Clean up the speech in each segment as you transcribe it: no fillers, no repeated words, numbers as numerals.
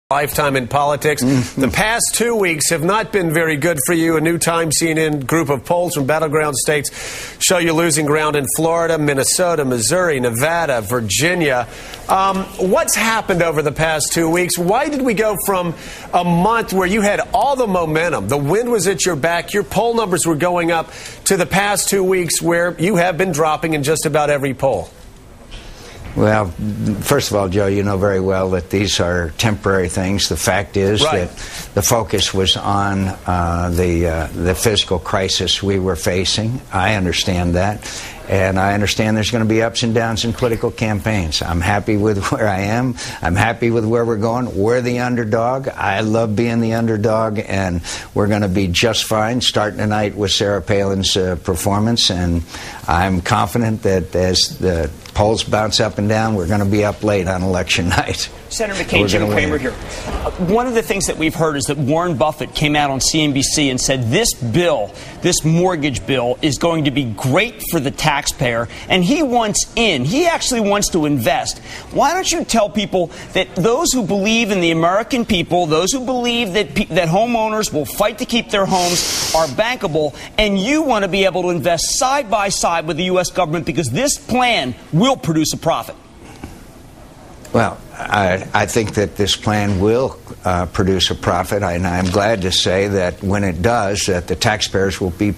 Lifetime in politics. The past 2 weeks have not been very good for you. A new Time CNN group of polls from battleground states show you losing ground in Florida, Minnesota, Missouri, Nevada, Virginia. What's happened over the past 2 weeks? Why did we go from a month where you had all the momentum, the wind was at your back, your poll numbers were going up, to the past 2 weeks where you have been dropping in just about every poll? Well, first of all, Joe, you know very well that these are temporary things. The fact is that the focus was on the physical crisis we were facing. I understand that. And I understand there's going to be ups and downs in political campaigns. I'm happy with where I am. I'm happy with where we're going. We're the underdog. I love being the underdog, and we're going to be just fine starting tonight with Sarah Palin's performance. And I'm confident that as the polls bounce up and down, we're going to be up late on election night. Senator McCain, Jim Cramer here. One of the things that we've heard is that Warren Buffett came out on CNBC and said this bill, this mortgage bill, is going to be great for the taxpayer, and he wants in. He actually wants to invest. Why don't you tell people that those who believe in the American people, those who believe that homeowners will fight to keep their homes, are bankable, and you want to be able to invest side by side with the U.S. government because this plan will produce a profit? Well, I think that this plan will produce a profit, and I'm glad to say that when it does, that the taxpayers will be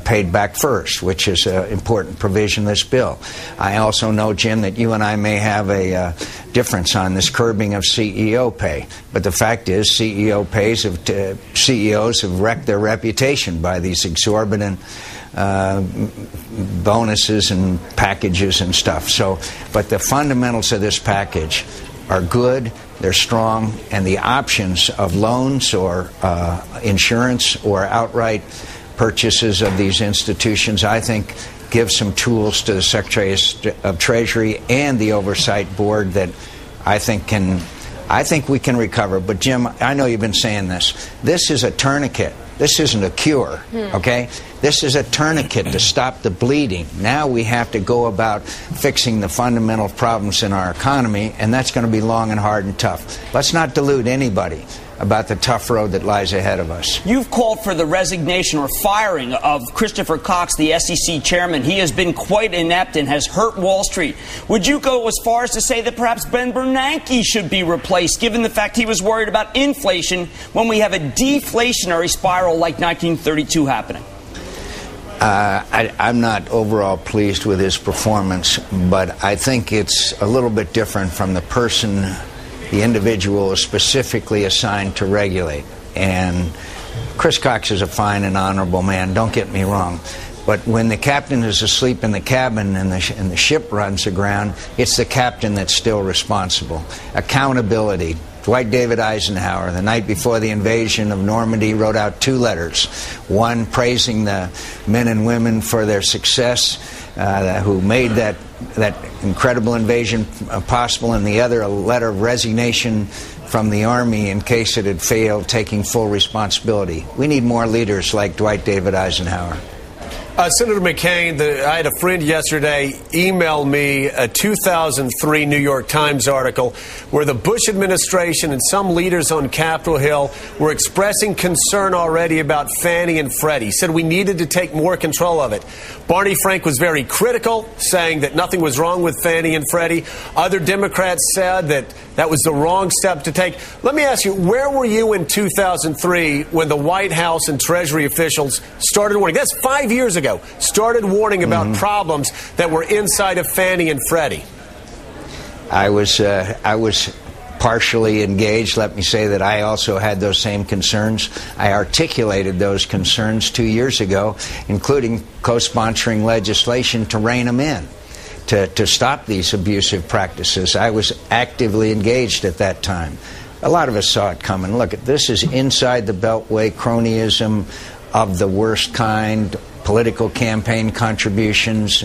paid back first, which is an important provision of this bill. I also know, Jim, that you and I may have a difference on this curbing of CEO pay, but the fact is CEOs have wrecked their reputation by these exorbitant bonuses and packages and stuff. But the fundamentals of this package are good, they're strong, and the options of loans or insurance or outright purchases of these institutions, I think, give some tools to the Secretary of Treasury and the Oversight Board that I think we can recover. But Jim, I know you've been saying this. This is a tourniquet. This isn't a cure, okay? This is a tourniquet to stop the bleeding. Now we have to go about fixing the fundamental problems in our economy, and that's going to be long and hard and tough. Let's not delude anybody about the tough road that lies ahead of us. You've called for the resignation or firing of Christopher Cox, the SEC chairman. He has been quite inept and has hurt Wall Street. Would you go as far as to say that perhaps Ben Bernanke should be replaced, given the fact he was worried about inflation when we have a deflationary spiral like 1932 happening? I'm not overall pleased with his performance, but I think it's a little bit different from the person the individual is specifically assigned to regulate. And Chris Cox is a fine and honorable man, don't get me wrong. But when the captain is asleep in the cabin and the ship runs aground, it's the captain that's still responsible. Accountability. Dwight David Eisenhower, the night before the invasion of Normandy, wrote out 2 letters. One praising the men and women for their success, who made that incredible invasion possible, and the other a letter of resignation from the Army in case it had failed, taking full responsibility. We need more leaders like Dwight David Eisenhower. Senator McCain, I had a friend yesterday email me a 2003 New York Times article where the Bush administration and some leaders on Capitol Hill were expressing concern already about Fannie and Freddie. He said we needed to take more control of it. Barney Frank was very critical, saying that nothing was wrong with Fannie and Freddie. Other Democrats said that that was the wrong step to take. Let me ask you, where were you in 2003 when the White House and Treasury officials started warning? That's 5 years ago. Started warning about problems that were inside of Fannie and Freddie. I was partially engaged. Let me say that I also had those same concerns. I articulated those concerns 2 years ago, including co-sponsoring legislation to rein them in, to stop these abusive practices. I was actively engaged at that time. A lot of us saw it coming. Look, this is inside the Beltway cronyism of the worst kind. Political campaign contributions.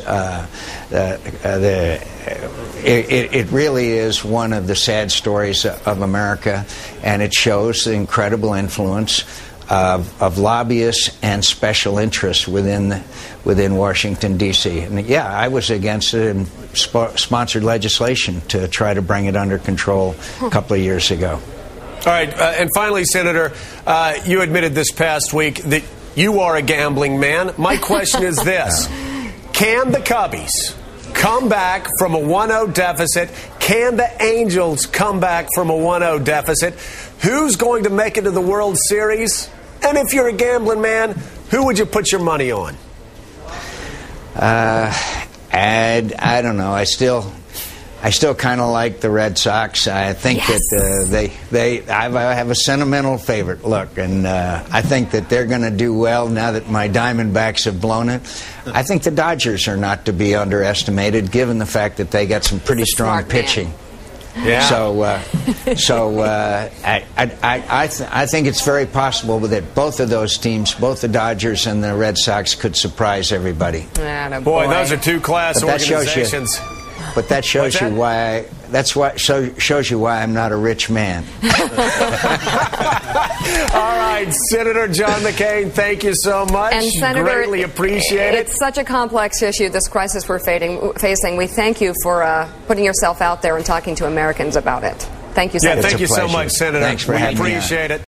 It really is one of the sad stories of America, and it shows the incredible influence of lobbyists and special interests within Washington, D.C. And yeah, I was against it and sponsored legislation to try to bring it under control a couple of years ago. All right, and finally, Senator, you admitted this past week that you are a gambling man. My question is this. Can the Cubbies come back from a 1-0 deficit? Can the Angels come back from a 1-0 deficit? Who's going to make it to the World Series? And if you're a gambling man, who would you put your money on? I don't know. I still kind of like the Red Sox. I think that I have a sentimental favorite look, and I think that they're going to do well now that my Diamondbacks have blown it. I think the Dodgers are not to be underestimated, given the fact that they got some pretty strong pitching. Yeah. So I think it's very possible that both of those teams, both the Dodgers and the Red Sox, could surprise everybody. Boy, those are two class organizations. But that shows you why. Shows you why I'm not a rich man. All right, Senator John McCain, thank you so much. And Senator, greatly appreciate it. It's such a complex issue, this crisis we're facing. We thank you for putting yourself out there and talking to Americans about it. Thank you, Senator. Yeah, thank you so much, Senator. Thanks for having me on. Appreciate it.